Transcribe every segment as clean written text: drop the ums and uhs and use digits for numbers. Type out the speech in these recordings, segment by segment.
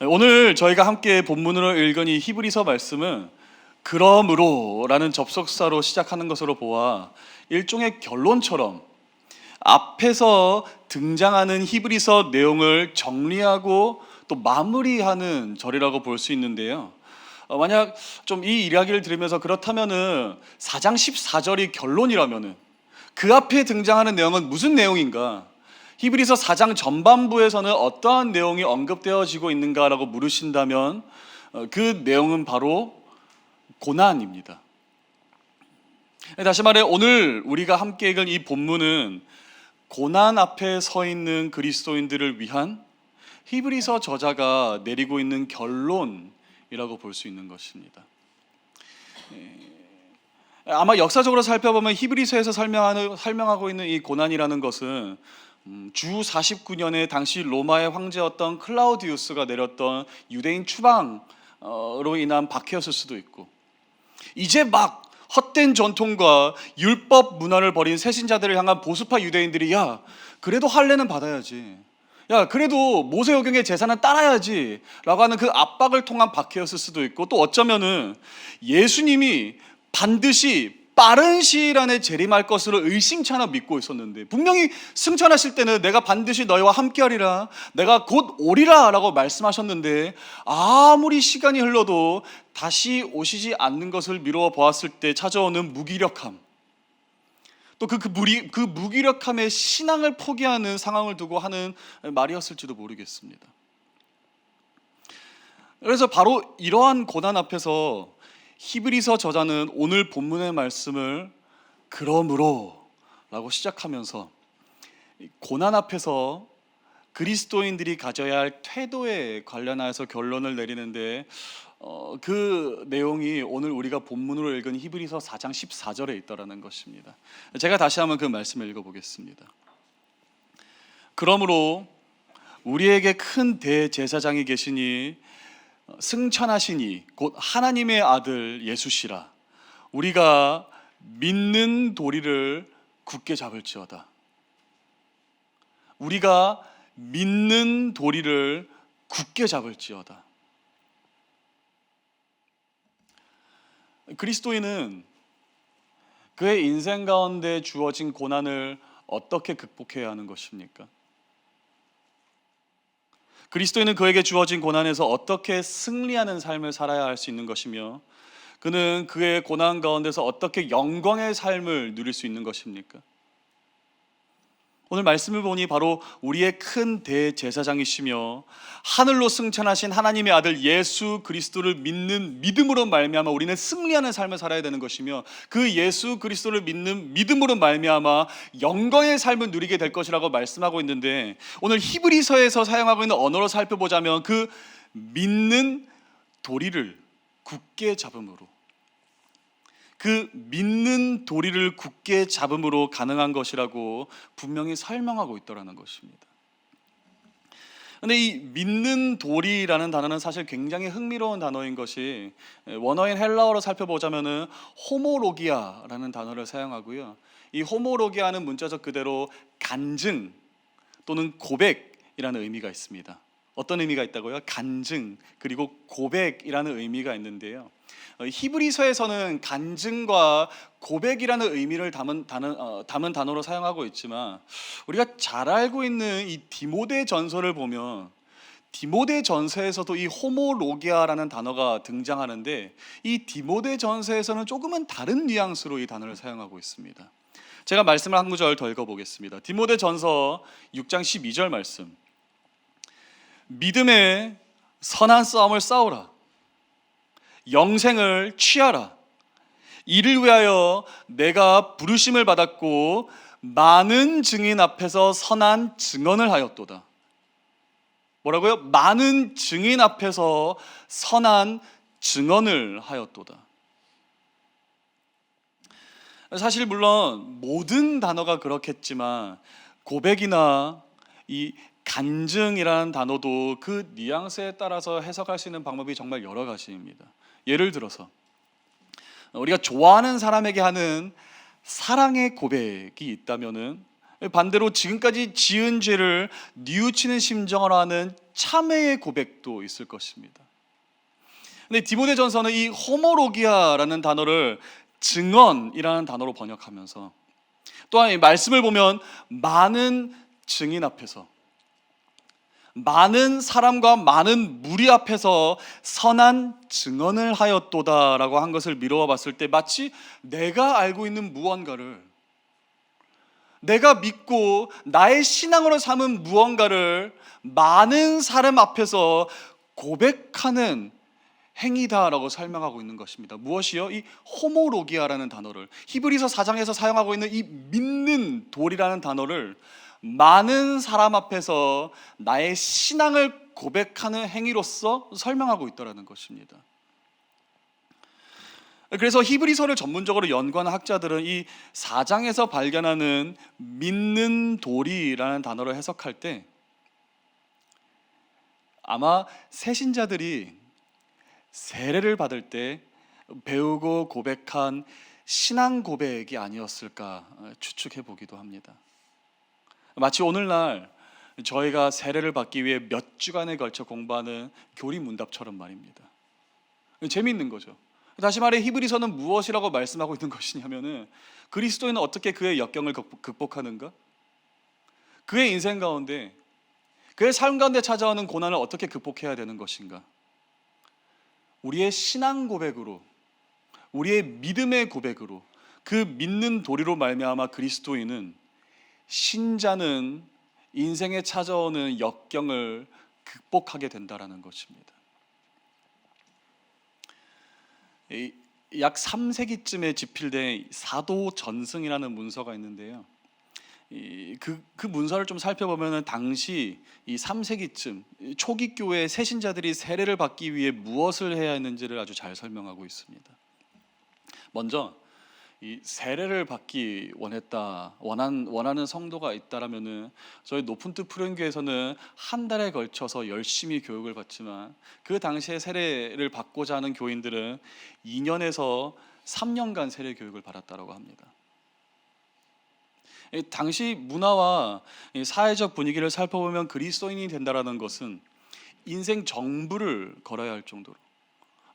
오늘 저희가 함께 본문으로 읽은 이 히브리서 말씀은 그러므로라는 접속사로 시작하는 것으로 보아 일종의 결론처럼 앞에서 등장하는 히브리서 내용을 정리하고 또 마무리하는 절이라고 볼 수 있는데요. 만약 좀 이 이야기를 들으면서 그렇다면은 4장 14절이 결론이라면은 그 앞에 등장하는 내용은 무슨 내용인가? 히브리서 4장 전반부에서는 어떠한 내용이 언급되어지고 있는가라고 물으신다면 그 내용은 바로 고난입니다. 다시 말해 오늘 우리가 함께 읽은 이 본문은 고난 앞에 서 있는 그리스도인들을 위한 히브리서 저자가 내리고 있는 결론이라고 볼 수 있는 것입니다. 아마 역사적으로 살펴보면 히브리서에서 설명하고 있는 이 고난이라는 것은 주 49년에 당시 로마의 황제였던 클라우디우스가 내렸던 유대인 추방으로 인한 박해였을 수도 있고, 이제 막 헛된 전통과 율법 문화를 버린 새신자들을 향한 보수파 유대인들이 야 그래도 할례는 받아야지, 야 그래도 모세오경의 제사는 따라야지 라고 하는 그 압박을 통한 박해였을 수도 있고, 또 어쩌면은 예수님이 반드시 빠른 시일 안에 재림할 것으로 의심치 않아 믿고 있었는데, 분명히 승천하실 때는 내가 반드시 너희와 함께하리라, 내가 곧 오리라 라고 말씀하셨는데 아무리 시간이 흘러도 다시 오시지 않는 것을 미루어 보았을 때 찾아오는 무기력함, 또 그 무기력함의 신앙을 포기하는 상황을 두고 하는 말이었을지도 모르겠습니다. 그래서 바로 이러한 고난 앞에서 히브리서 저자는 오늘 본문의 말씀을 그러므로 라고 시작하면서 고난 앞에서 그리스도인들이 가져야 할 태도에 관련하여서 결론을 내리는데, 그 내용이 오늘 우리가 본문으로 읽은 히브리서 4장 14절에 있다라는 것입니다. 제가 다시 한번 그 말씀을 읽어보겠습니다. 그러므로 우리에게 큰 대제사장이 계시니 승천하시니 곧 하나님의 아들 예수시라. 우리가 믿는 도리를 굳게 잡을지어다. 우리가 믿는 도리를 굳게 잡을지어다. 그리스도인은 그의 인생 가운데 주어진 고난을 어떻게 극복해야 하는 것입니까? 그리스도인은 그에게 주어진 고난에서 어떻게 승리하는 삶을 살아야 할 수 있는 것이며, 그는 그의 고난 가운데서 어떻게 영광의 삶을 누릴 수 있는 것입니까? 오늘 말씀을 보니 바로 우리의 큰 대제사장이시며 하늘로 승천하신 하나님의 아들 예수 그리스도를 믿는 믿음으로 말미암아 우리는 승리하는 삶을 살아야 되는 것이며, 그 예수 그리스도를 믿는 믿음으로 말미암아 영광의 삶을 누리게 될 것이라고 말씀하고 있는데, 오늘 히브리서에서 사용하고 있는 언어로 살펴보자면 그 믿는 도리를 굳게 잡음으로, 그 믿는 도리를 굳게 잡음으로 가능한 것이라고 분명히 설명하고 있더라는 것입니다. 그런데 이 믿는 도리라는 단어는 사실 굉장히 흥미로운 단어인 것이, 원어인 헬라어로 살펴보자면은 호모로기아라는 단어를 사용하고요. 이 호모로기아는 문자적 그대로 간증 또는 고백이라는 의미가 있습니다. 어떤 의미가 있다고요? 간증 그리고 고백이라는 의미가 있는데요. 히브리서에서는 간증과 고백이라는 의미를 담은 단어로 사용하고 있지만, 우리가 잘 알고 있는 이 디모데 전서를 보면 디모데 전서에서도 이 호모로기아라는 단어가 등장하는데, 이 디모데 전서에서는 조금은 다른 뉘앙스로 이 단어를 사용하고 있습니다. 제가 말씀을 한 구절 더 읽어보겠습니다. 디모데 전서 6장 12절 말씀. 믿음의 선한 싸움을 싸우라. 영생을 취하라. 이를 위하여 내가 부르심을 받았고 많은 증인 앞에서 선한 증언을 하였도다. 뭐라고요? 많은 증인 앞에서 선한 증언을 하였도다. 사실 물론 모든 단어가 그렇겠지만 고백이나 이 간증이라는 단어도 그 뉘앙스에 따라서 해석할 수 있는 방법이 정말 여러 가지입니다. 예를 들어서 우리가 좋아하는 사람에게 하는 사랑의 고백이 있다면은 반대로 지금까지 지은 죄를 뉘우치는 심정을 하는 참회의 고백도 있을 것입니다. 근데 디모데전서는 이 호모로기아라는 단어를 증언이라는 단어로 번역하면서, 또한 이 말씀을 보면 많은 증인 앞에서, 많은 사람과 많은 무리 앞에서 선한 증언을 하였도다라고 한 것을 미루어 봤을 때, 마치 내가 알고 있는 무언가를, 내가 믿고 나의 신앙으로 삼은 무언가를 많은 사람 앞에서 고백하는 행위다라고 설명하고 있는 것입니다. 무엇이요? 이 호모로기아라는 단어를, 히브리서 4장에서 사용하고 있는 이 믿는 돌이라는 단어를 많은 사람 앞에서 나의 신앙을 고백하는 행위로서 설명하고 있다는 것입니다. 그래서 히브리서를 전문적으로 연구하는 학자들은 이 4장에서 발견하는 믿는 도리라는 단어를 해석할 때, 아마 새신자들이 세례를 받을 때 배우고 고백한 신앙 고백이 아니었을까 추측해 보기도 합니다. 마치 오늘날 저희가 세례를 받기 위해 몇 주간에 걸쳐 공부하는 교리 문답처럼 말입니다. 재미있는 거죠. 다시 말해 히브리서는 무엇이라고 말씀하고 있는 것이냐면은, 그리스도인은 어떻게 그의 역경을 극복하는가? 그의 인생 가운데, 그의 삶 가운데 찾아오는 고난을 어떻게 극복해야 되는 것인가? 우리의 신앙 고백으로, 우리의 믿음의 고백으로, 그 믿는 도리로 말미암아 그리스도인은, 신자는 인생에 찾아오는 역경을 극복하게 된다라는 것입니다. 약 3세기쯤에 집필된 사도전승이라는 문서가 있는데요. 그 문서를 좀 살펴보면 당시 이 3세기쯤 초기 교회 새신자들이 세례를 받기 위해 무엇을 해야 했는지를 아주 잘 설명하고 있습니다. 먼저 이 세례를 받기 원하는 성도가 있다라면은, 저희 높은 뜻 푸른교에서는 한 달에 걸쳐서 열심히 교육을 받지만, 그 당시에 세례를 받고자 하는 교인들은 2년에서 3년간 세례 교육을 받았다고 합니다. 당시 문화와 사회적 분위기를 살펴보면 그리스도인이 된다라는 것은 인생 전부를 걸어야 할 정도로,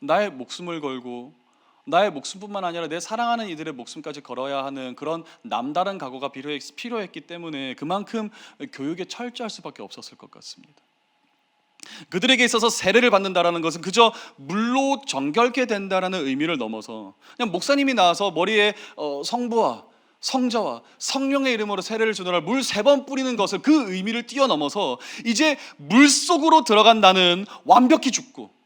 나의 목숨을 걸고, 나의 목숨뿐만 아니라 내 사랑하는 이들의 목숨까지 걸어야 하는 그런 남다른 각오가 필요했기 때문에 그만큼 교육에 철저할 수밖에 없었을 것 같습니다. 그들에게 있어서 세례를 받는다라는 것은 그저 물로 정결케 된다라는 의미를 넘어서, 그냥 목사님이 나와서 머리에 성부와 성자와 성령의 이름으로 세례를 주노라 물 3번 뿌리는 것을, 그 의미를 뛰어넘어서 이제 물속으로 들어간 나는 완벽히 죽고,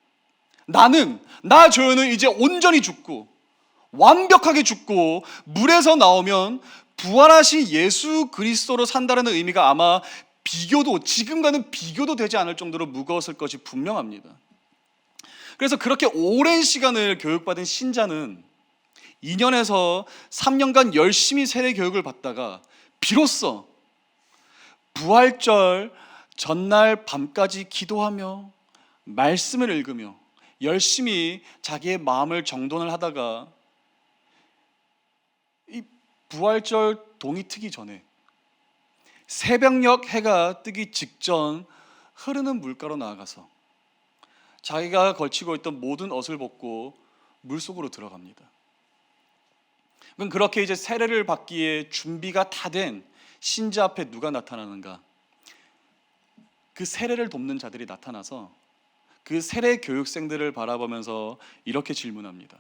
나 조연은 이제 온전히 죽고 완벽하게 죽고 물에서 나오면 부활하신 예수 그리스도로 산다는 의미가 아마 지금과는 비교도 되지 않을 정도로 무거웠을 것이 분명합니다. 그래서 그렇게 오랜 시간을 교육받은 신자는 2년에서 3년간 열심히 세례 교육을 받다가 비로소 부활절 전날 밤까지 기도하며 말씀을 읽으며 열심히 자기의 마음을 정돈을 하다가, 이 부활절 동이 트기 전에 새벽녘 해가 뜨기 직전 흐르는 물가로 나아가서 자기가 걸치고 있던 모든 옷을 벗고 물속으로 들어갑니다. 그럼 그렇게 이제 세례를 받기에 준비가 다 된 신자 앞에 누가 나타나는가? 그 세례를 돕는 자들이 나타나서 그 세례 교육생들을 바라보면서 이렇게 질문합니다.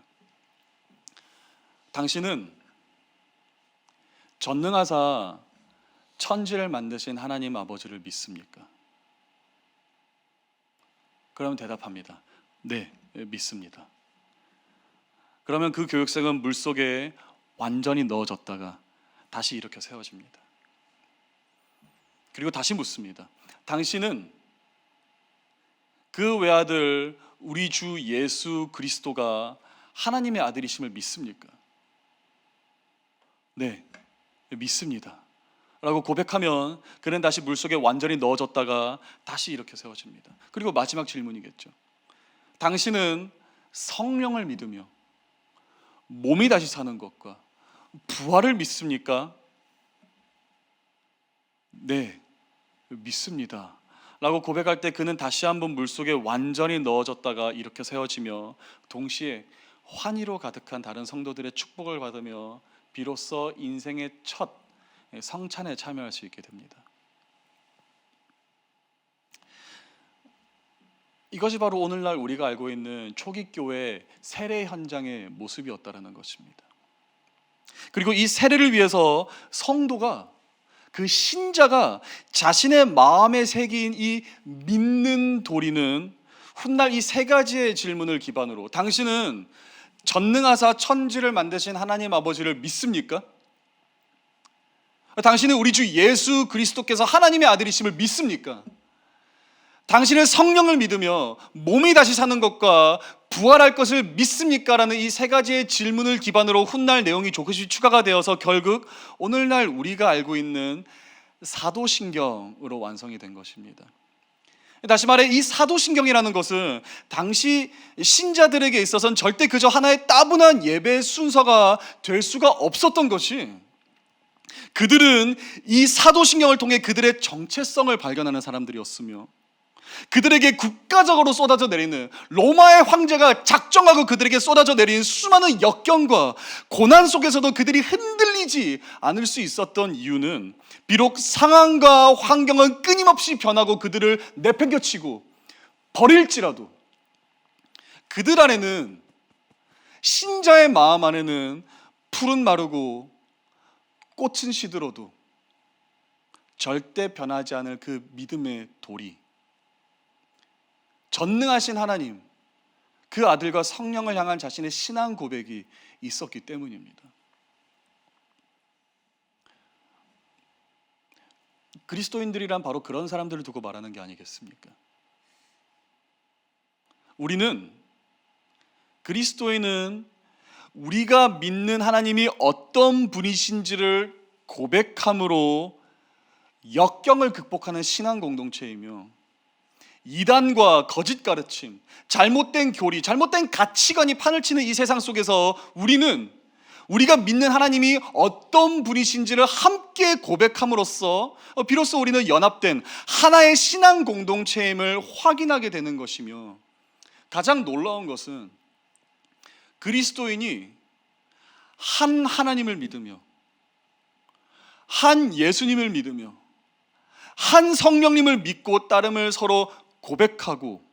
당신은 전능하사 천지를 만드신 하나님 아버지를 믿습니까? 그러면 대답합니다. 네, 믿습니다. 그러면 그 교육생은 물속에 완전히 넣어졌다가 다시 일으켜 세워집니다. 그리고 다시 묻습니다. 당신은 그 외아들 우리 주 예수 그리스도가 하나님의 아들이심을 믿습니까? 네, 믿습니다 라고 고백하면 그는 다시 물속에 완전히 넣어졌다가 다시 일으켜 세워집니다. 그리고 마지막 질문이겠죠. 당신은 성령을 믿으며 몸이 다시 사는 것과 부활을 믿습니까? 네, 믿습니다 라고 고백할 때 그는 다시 한번 물속에 완전히 넣어졌다가 이렇게 세워지며 동시에 환희로 가득한 다른 성도들의 축복을 받으며 비로소 인생의 첫 성찬에 참여할 수 있게 됩니다. 이것이 바로 오늘날 우리가 알고 있는 초기 교회 세례 현장의 모습이었다는 것입니다. 그리고 이 세례를 위해서 성도가, 그 신자가 자신의 마음에 새긴 이 믿는 도리는 훗날 이 세 가지의 질문을 기반으로, 당신은 전능하사 천지를 만드신 하나님 아버지를 믿습니까? 당신은 우리 주 예수 그리스도께서 하나님의 아들이심을 믿습니까? 당신은 성령을 믿으며 몸이 다시 사는 것과 부활할 것을 믿습니까? 라는 이 세 가지의 질문을 기반으로 훗날 내용이 조금씩 추가가 되어서 결국 오늘날 우리가 알고 있는 사도신경으로 완성이 된 것입니다. 다시 말해 이 사도신경이라는 것은 당시 신자들에게 있어서는 절대 그저 하나의 따분한 예배 순서가 될 수가 없었던 것이, 그들은 이 사도신경을 통해 그들의 정체성을 발견하는 사람들이었으며 그들에게 국가적으로 쏟아져 내리는, 로마의 황제가 작정하고 그들에게 쏟아져 내린 수많은 역경과 고난 속에서도 그들이 흔들리지 않을 수 있었던 이유는, 비록 상황과 환경은 끊임없이 변하고 그들을 내팽겨치고 버릴지라도 그들 안에는, 신자의 마음 안에는 풀은 마르고 꽃은 시들어도 절대 변하지 않을 그 믿음의 도리, 전능하신 하나님, 그 아들과 성령을 향한 자신의 신앙 고백이 있었기 때문입니다. 그리스도인들이란 바로 그런 사람들을 두고 말하는 게 아니겠습니까? 그리스도인은 우리가 믿는 하나님이 어떤 분이신지를 고백함으로 역경을 극복하는 신앙 공동체이며, 이단과 거짓 가르침, 잘못된 교리, 잘못된 가치관이 판을 치는 이 세상 속에서 우리가 믿는 하나님이 어떤 분이신지를 함께 고백함으로써 비로소 우리는 연합된 하나의 신앙 공동체임을 확인하게 되는 것이며, 가장 놀라운 것은 그리스도인이 한 하나님을 믿으며 한 예수님을 믿으며 한 성령님을 믿고 따름을 서로 고백하고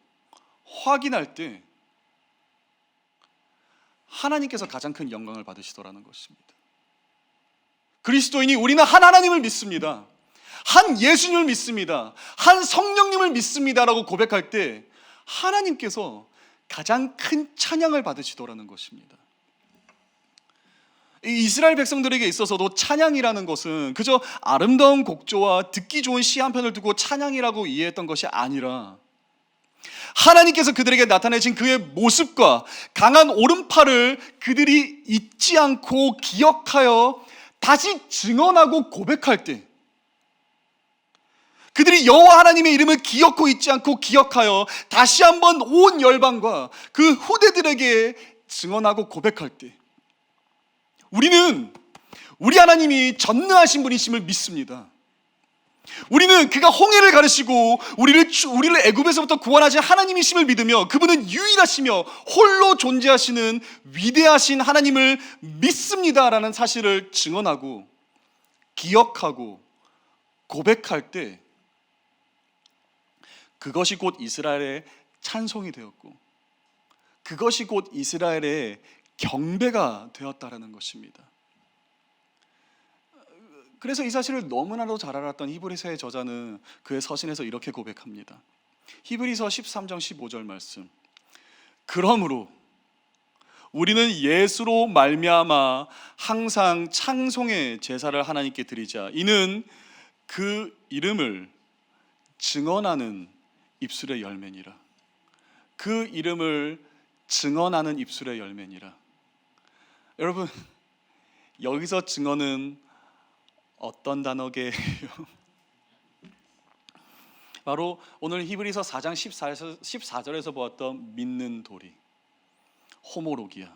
확인할 때 하나님께서 가장 큰 영광을 받으시더라는 것입니다. 그리스도인이 우리는 한 하나님을 믿습니다, 한 예수님을 믿습니다, 한 성령님을 믿습니다라고 고백할 때 하나님께서 가장 큰 찬양을 받으시더라는 것입니다. 이스라엘 백성들에게 있어서도 찬양이라는 것은 그저 아름다운 곡조와 듣기 좋은 시 한 편을 두고 찬양이라고 이해했던 것이 아니라, 하나님께서 그들에게 나타내신 그의 모습과 강한 오른팔을 그들이 잊지 않고 기억하여 다시 증언하고 고백할 때, 그들이 여호와 하나님의 이름을 기억고 잊지 않고 기억하여 다시 한번 온 열방과 그 후대들에게 증언하고 고백할 때, 우리 하나님이 전능하신 분이심을 믿습니다. 우리는 그가 홍해를 가르시고 우리를 애굽에서부터 구원하신 하나님이심을 믿으며 그분은 유일하시며 홀로 존재하시는 위대하신 하나님을 믿습니다라는 사실을 증언하고 기억하고 고백할 때, 그것이 곧 이스라엘의 찬송이 되었고 그것이 곧 이스라엘의 경배가 되었다라는 것입니다. 그래서 이 사실을 너무나도 잘 알았던 히브리서의 저자는 그의 서신에서 이렇게 고백합니다. 히브리서 13장 15절 말씀. 그러므로 우리는 예수로 말미암아 항상 찬송의 제사를 하나님께 드리자. 이는 그 이름을 증언하는 입술의 열매니라. 그 이름을 증언하는 입술의 열매니라. 여러분, 여기서 증언은 어떤 단어게요? 바로 오늘 히브리서 4장 14절에서 보았던 믿는 도리, 호모로기아,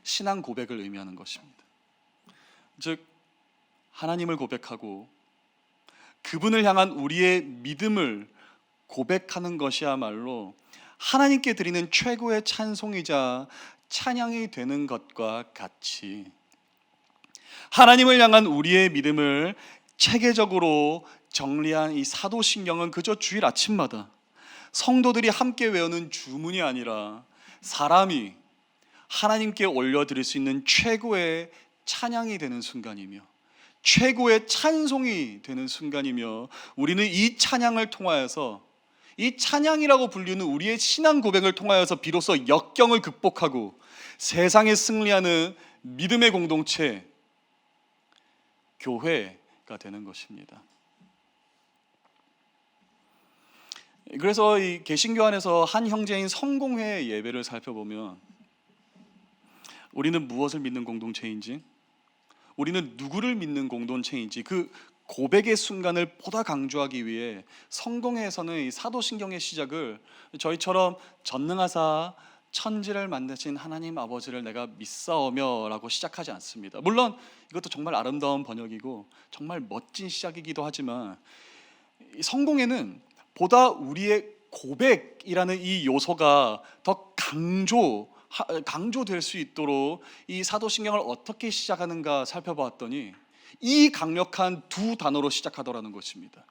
신앙 고백을 의미하는 것입니다. 즉 하나님을 고백하고 그분을 향한 우리의 믿음을 고백하는 것이야말로 하나님께 드리는 최고의 찬송이자 찬양이 되는 것과 같이 하나님을 향한 우리의 믿음을 체계적으로 정리한 이 사도신경은 그저 주일 아침마다 성도들이 함께 외우는 주문이 아니라 사람이 하나님께 올려드릴 수 있는 최고의 찬양이 되는 순간이며 최고의 찬송이 되는 순간이며 우리는 이 찬양을 통하여서 이 찬양이라고 불리는 우리의 신앙 고백을 통하여서 비로소 역경을 극복하고 세상에 승리하는 믿음의 공동체 교회가 되는 것입니다. 그래서 이 개신교 안에서 한 형제인 성공회의 예배를 살펴보면 우리는 무엇을 믿는 공동체인지, 우리는 누구를 믿는 공동체인지 그 고백의 순간을 보다 강조하기 위해 성공회에서는 이 사도신경의 시작을 저희처럼 전능하사 천지를 만드신 하나님 아버지를 내가 믿사오며 라고 시작하지 않습니다. 물론 이것도 정말 아름다운 번역이고 정말 멋진 시작이기도 하지만 성공회는 보다 우리의 고백이라는 이 요소가 더 강조될 수 있도록 이 사도신경을 어떻게 시작하는가 살펴봤더니 이 강력한 두 단어로 시작하더라는 것입니다.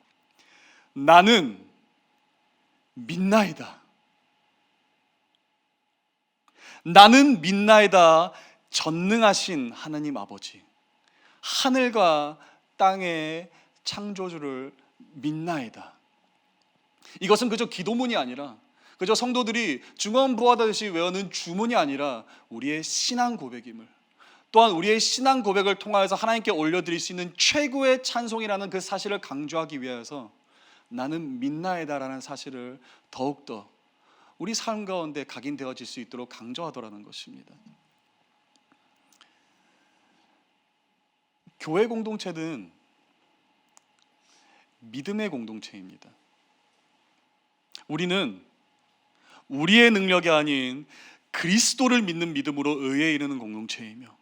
나는 믿나이다. 나는 믿나이다. 전능하신 하나님 아버지, 하늘과 땅의 창조주를 믿나이다. 이것은 그저 기도문이 아니라 그저 성도들이 중언부활하듯이 외우는 주문이 아니라 우리의 신앙 고백임을, 또한 우리의 신앙 고백을 통하여서 하나님께 올려드릴 수 있는 최고의 찬송이라는 그 사실을 강조하기 위해서 나는 믿나이다라는 사실을 더욱더 우리 삶 가운데 각인되어질 수 있도록 강조하더라는 것입니다. 교회 공동체는 믿음의 공동체입니다. 우리는 우리의 능력이 아닌 그리스도를 믿는 믿음으로 의에 이르는 공동체이며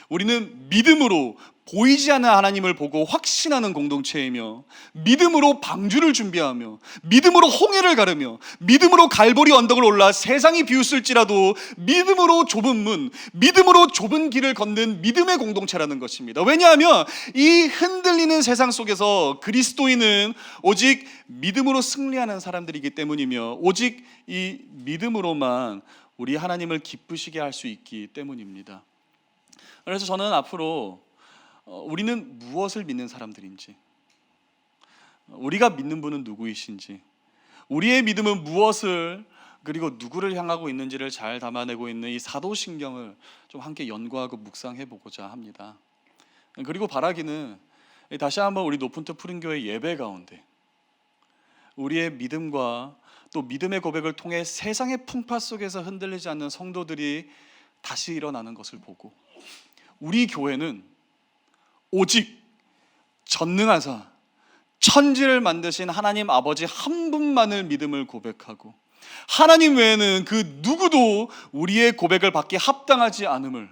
우리는 믿음으로 보이지 않는 하나님을 보고 확신하는 공동체이며 믿음으로 방주를 준비하며 믿음으로 홍해를 가르며 믿음으로 갈보리 언덕을 올라 세상이 비웃을지라도 믿음으로 좁은 문, 믿음으로 좁은 길을 걷는 믿음의 공동체라는 것입니다. 왜냐하면 이 흔들리는 세상 속에서 그리스도인은 오직 믿음으로 승리하는 사람들이기 때문이며 오직 이 믿음으로만 우리 하나님을 기쁘시게 할 수 있기 때문입니다. 그래서 저는 앞으로 우리는 무엇을 믿는 사람들인지, 우리가 믿는 분은 누구이신지, 우리의 믿음은 무엇을 그리고 누구를 향하고 있는지를 잘 담아내고 있는 이 사도신경을 좀 함께 연구하고 묵상해 보고자 합니다. 그리고 바라기는 다시 한번 우리 높은터 푸른교회 예배 가운데 우리의 믿음과 또 믿음의 고백을 통해 세상의 풍파 속에서 흔들리지 않는 성도들이 다시 일어나는 것을 보고 우리 교회는 오직 전능하사 천지를 만드신 하나님 아버지 한 분만을 믿음을 고백하고 하나님 외에는 그 누구도 우리의 고백을 받기 합당하지 않음을,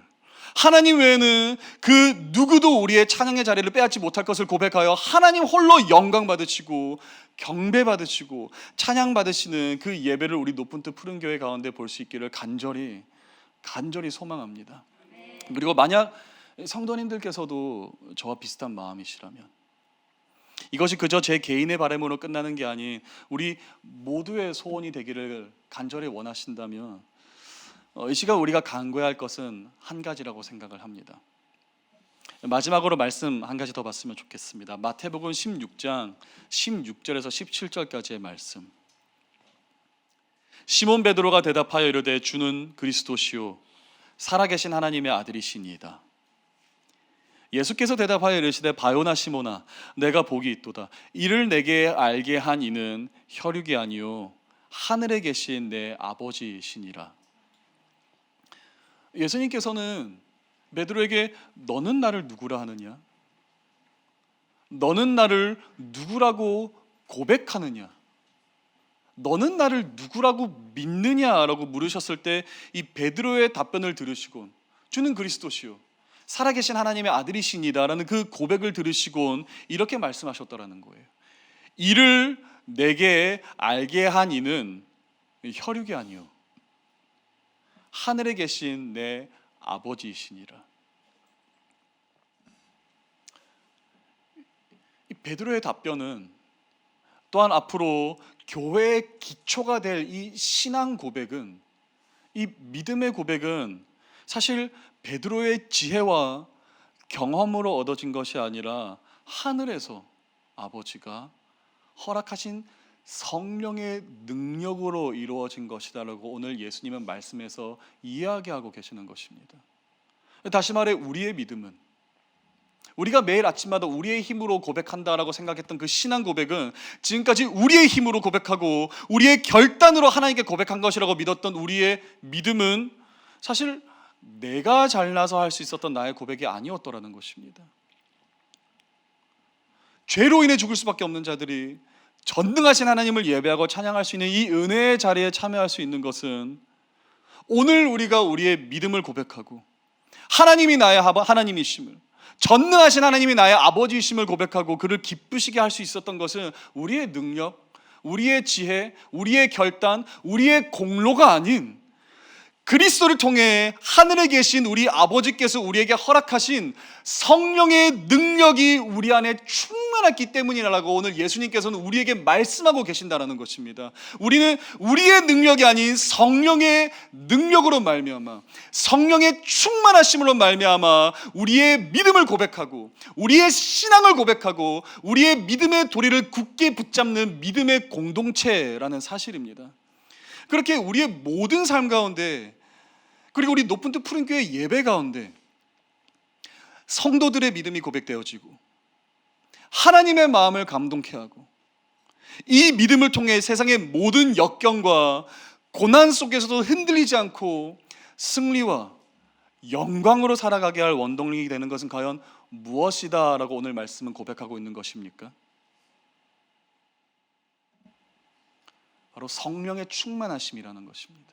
하나님 외에는 그 누구도 우리의 찬양의 자리를 빼앗지 못할 것을 고백하여 하나님 홀로 영광 받으시고 경배 받으시고 찬양 받으시는 그 예배를 우리 높은 뜻 푸른 교회 가운데 볼 수 있기를 간절히 소망합니다. 그리고 만약 성도님들께서도 저와 비슷한 마음이시라면 이것이 그저 제 개인의 바람으로 끝나는 게 아닌 우리 모두의 소원이 되기를 간절히 원하신다면 이 시간 우리가 간구해야 할 것은 한 가지라고 생각을 합니다. 마지막으로 말씀 한 가지 더 봤으면 좋겠습니다. 마태복음 16장 16절에서 17절까지의 말씀. 시몬 베드로가 대답하여 이르되 주는 그리스도시요 살아계신 하나님의 아들이시니이다. 예수께서 대답하여 이르시되 바요나 시몬아 내가 복이 있도다. 이를 내게 알게 한 이는 혈육이 아니요 하늘에 계신 내 아버지시니라. 예수님께서는 베드로에게 너는 나를 누구라 하느냐? 너는 나를 누구라고 고백하느냐? 너는 나를 누구라고 믿느냐라고 물으셨을 때 이 베드로의 답변을 들으시고 주는 그리스도시요 살아계신 하나님의 아들이시니다라는 그 고백을 들으시곤 이렇게 말씀하셨더라는 거예요. 이를 내게 알게 한 이는 혈육이 아니요 하늘에 계신 내 아버지이시니라. 이 베드로의 답변은 또한 앞으로 교회의 기초가 될 이 신앙 고백은, 이 믿음의 고백은 사실 베드로의 지혜와 경험으로 얻어진 것이 아니라 하늘에서 아버지가 허락하신 성령의 능력으로 이루어진 것이다라고 오늘 예수님은 말씀에서 이야기하고 계시는 것입니다. 다시 말해 우리의 믿음은, 우리가 매일 아침마다 우리의 힘으로 고백한다라고 생각했던 그 신앙 고백은 지금까지 우리의 힘으로 고백하고 우리의 결단으로 하나님께 고백한 것이라고 믿었던 우리의 믿음은 사실 내가 잘나서 할 수 있었던 나의 고백이 아니었더라는 것입니다. 죄로 인해 죽을 수밖에 없는 자들이 전능하신 하나님을 예배하고 찬양할 수 있는 이 은혜의 자리에 참여할 수 있는 것은 오늘 우리가 우리의 믿음을 고백하고 하나님이 나의 하나님이심을, 전능하신 하나님이 나의 아버지이심을 고백하고 그를 기쁘시게 할 수 있었던 것은 우리의 능력, 우리의 지혜, 우리의 결단, 우리의 공로가 아닌 그리스도를 통해 하늘에 계신 우리 아버지께서 우리에게 허락하신 성령의 능력이 우리 안에 충만했기 때문이라고 오늘 예수님께서는 우리에게 말씀하고 계신다는 것입니다. 우리는 우리의 능력이 아닌 성령의 능력으로 말미암아, 성령의 충만하심으로 말미암아 우리의 믿음을 고백하고 우리의 신앙을 고백하고 우리의 믿음의 도리를 굳게 붙잡는 믿음의 공동체라는 사실입니다. 그렇게 우리의 모든 삶 가운데, 그리고 우리 높은 뜻 푸른 교회 예배 가운데 성도들의 믿음이 고백되어지고 하나님의 마음을 감동케 하고 이 믿음을 통해 세상의 모든 역경과 고난 속에서도 흔들리지 않고 승리와 영광으로 살아가게 할 원동력이 되는 것은 과연 무엇이다 라고 오늘 말씀은 고백하고 있는 것입니까? 바로 성령의 충만하심이라는 것입니다.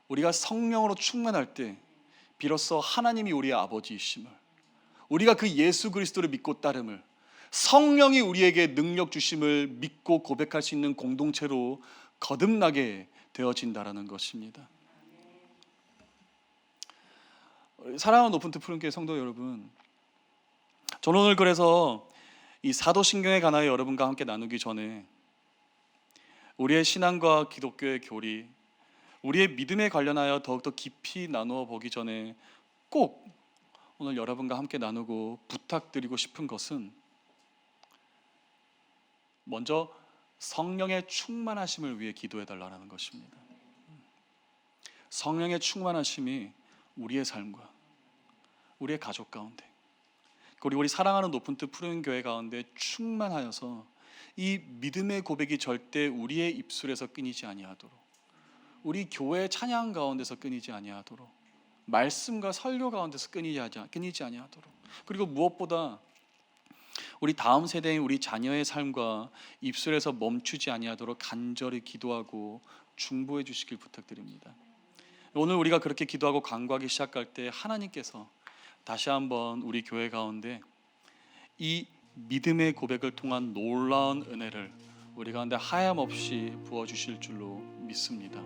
우리가 성령으로 충만할 때 비로소 하나님이 우리의 아버지이심을, 우리가 그 예수 그리스도를 믿고 따름을, 성령이 우리에게 능력 주심을 믿고 고백할 수 있는 공동체로 거듭나게 되어진다라는 것입니다. 사랑하는 높은 뜻 푸른 교회 성도 여러분, 저는 오늘 그래서 이 사도신경에 관하여 여러분과 함께 나누기 전에 우리의 신앙과 기독교의 교리, 우리의 믿음에 관련하여 더욱더 깊이 나누어 보기 전에 꼭 오늘 여러분과 함께 나누고 부탁드리고 싶은 것은 먼저 성령의 충만하심을 위해 기도해 달라는 것입니다. 성령의 충만하심이 우리의 삶과 우리의 가족 가운데, 그리고 우리 사랑하는 높은 뜻 푸른 교회 가운데 충만하여서 이 믿음의 고백이 절대 우리의 입술에서 끊이지 아니하도록, 우리 교회 찬양 가운데서 끊이지 아니하도록, 말씀과 설교 가운데서 끊이지 아니하도록, 그리고 무엇보다 우리 다음 세대인 우리 자녀의 삶과 입술에서 멈추지 아니하도록 간절히 기도하고 중보해 주시길 부탁드립니다. 오늘 우리가 그렇게 기도하고 간구하기 시작할 때 하나님께서 다시 한번 우리 교회 가운데 이 믿음의 고백을 통한 놀라운 은혜를 우리 가운데 하염없이 부어주실 줄로 믿습니다.